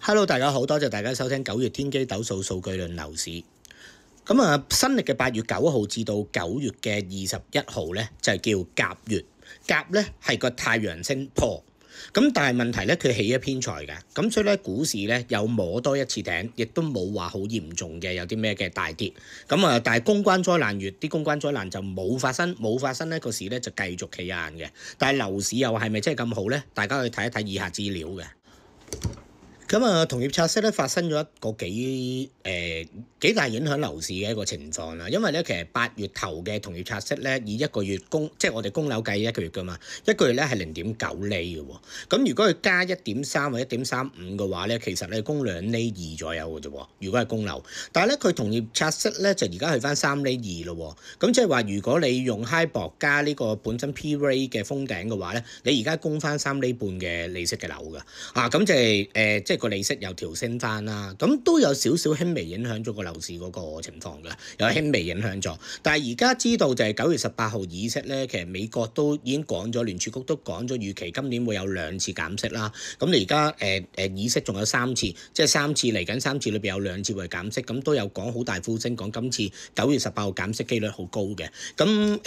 Hello， 大家好，多謝大家收聽9月天機斗數數據論樓市。咁新歷嘅8月9號至到9月嘅21號咧，就係叫甲月。甲咧係個太陽星破，咁但係問題咧，佢起一偏財嘅，咁所以咧股市咧有摸多一次頂，亦都冇話好嚴重嘅有啲咩嘅大跌。咁但係公關災難月，啲公關災難就冇發生咧，個市咧就繼續企硬嘅。但係樓市又係咪真係咁好咧？大家去睇一睇以下資料嘅。咁同業拆息咧發生咗一個幾大影響樓市嘅一個情況啦，因為咧其實8月頭嘅同業拆息咧以一個月即係我哋供樓計一個月噶嘛，一個月咧係0.9厘嘅喎，咁如果佢加1.3或1.35嘅話咧，其實咧供2厘2左右嘅啫喎，如果係供樓，但係咧佢同業拆息咧就而家去翻3厘2咯喎，咁即係話如果你用 HIBOR 加呢個本身 P rate 嘅封頂嘅話咧，你而家供翻3厘半嘅利息嘅樓㗎，咁即係個利息又調升翻啦，咁都有少少輕微影響咗個樓市嗰個情況㗎，有輕微影響咗。但係而家知道就係9月18號議息咧，其實美國都已經講咗，聯儲局都講咗預期今年會有2次減息啦。咁你而家議息仲有3次，即係3次嚟緊3次裏邊有2次會減息，咁都有講好大呼聲講今次9月18號減息機率好高嘅。咁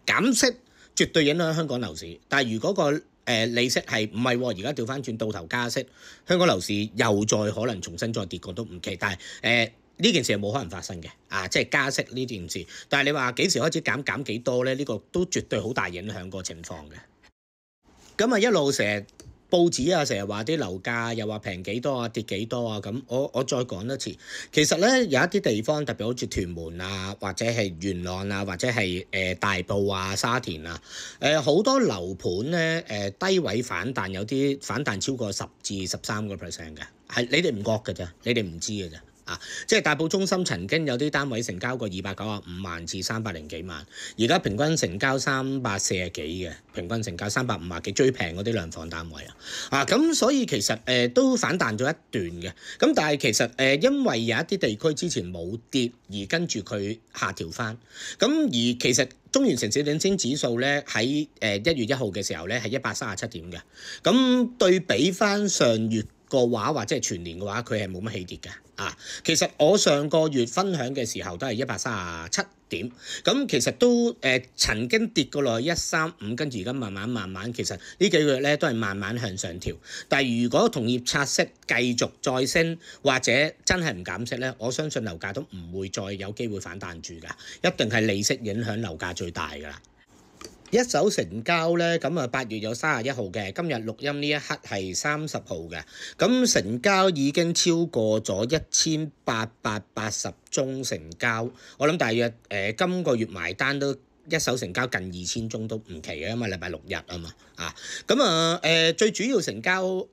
減息絕對影響香港樓市，但係如果利息係唔係而家調翻轉倒頭加息，香港樓市又再可能重新再跌過都唔奇。但係呢件事係冇可能發生嘅，即係加息呢件事。但係你話幾時開始減幾多咧？呢個都絕對好大影響個情況嘅。咁一路成日報紙成日話啲樓價又話平幾多跌幾多啊，咁我再講一次，其實咧有一啲地方特別好似屯門啊，或者係元朗啊，或者係大埔啊、沙田啊，好多樓盤咧低位反彈，有啲反彈超過10至13%嘅，係你哋唔覺㗎咋，你哋唔知㗎咋。即係大埔中心曾經有啲單位成交過295萬至300幾萬，而家平均成交340幾嘅，平均成交350幾，最平嗰啲兩房單位咁所以其實都反彈咗一段嘅，咁但係其實因為有一啲地區之前冇跌，而跟住佢下調翻，咁而其實中原城市領先指數咧喺1月1號嘅時候咧係137點嘅，咁對比翻上月個話或者係全年嘅話，佢係冇乜起跌嘅。其實我上個月分享嘅時候都係137點，咁其實都曾經跌過落去135，跟住而家慢慢，其實呢幾個月咧都係慢慢向上調。但係如果同業拆息繼續再升，或者真係唔減息咧，我相信樓價都唔會再有機會反彈住㗎，一定係利息影響樓價最大㗎啦。一手成交咧，咁8月有31號嘅，今日錄音呢一刻係30號嘅，咁成交已經超過咗1880宗成交，我諗大約今個月埋單都一手成交近2000宗都唔奇嘅，因為禮拜6日啊嘛，最主要成交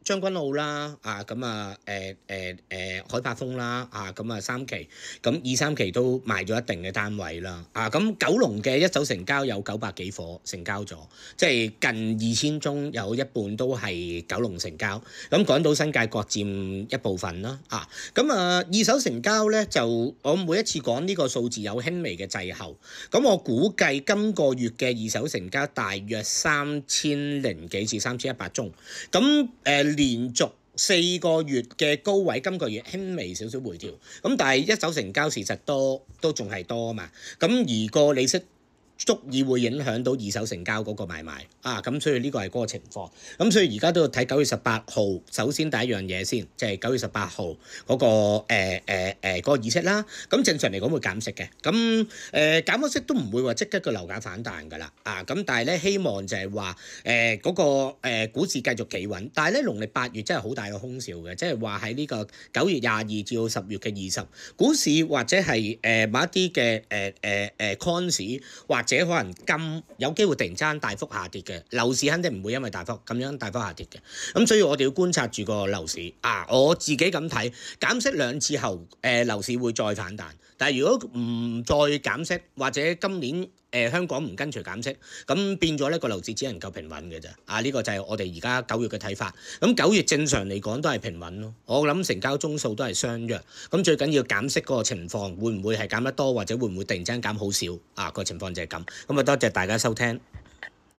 將軍澳啦，海柏峰啦，3期，咁2、3期都賣咗一定嘅單位啦，咁九龍嘅一手成交有900幾伙成交咗，即係近2000宗，有一半都係九龍成交，咁港島新界各佔一部分啦，二手成交咧就我每一次講呢個數字有輕微嘅滯後，咁我估計今個月嘅二手成交大約3000幾至3100宗，咁連續4個月嘅高位，今個月輕微少少回調，咁但係一手成交事實都仲係多啊嘛，咁而個利息足以會影響到二手成交嗰個買賣咁所以呢個係嗰個情況，咁所以而家都要睇9月18號，首先第一樣嘢先，即係9月18號嗰個嗰個議息啦，咁正常嚟講會減息嘅，咁減咗息都唔會話即刻個樓價反彈㗎啦，咁但係咧希望就係話嗰個股市繼續企穩，但係咧農曆8月真係好大個空兆嘅，即係話喺呢個9月22至到10月嘅20，股市或者係某一啲嘅coin市或者可能金有機會突然間大幅下跌嘅，樓市肯定唔會因為咁樣大幅下跌嘅，咁所以我哋要觀察住個樓市我自己咁睇，減息2次後樓市會再反彈，但係如果唔再減息或者今年香港唔跟隨減息，咁變咗呢個樓市只能夠平穩嘅啫。呢個就係我哋而家9月嘅睇法。咁9月正常嚟講都係平穩咯。我諗成交宗數都係相若。咁最緊要減息嗰個情況會唔會係減得多，或者會唔會突然之間減好少？個情況就係咁。咁多謝大家收聽。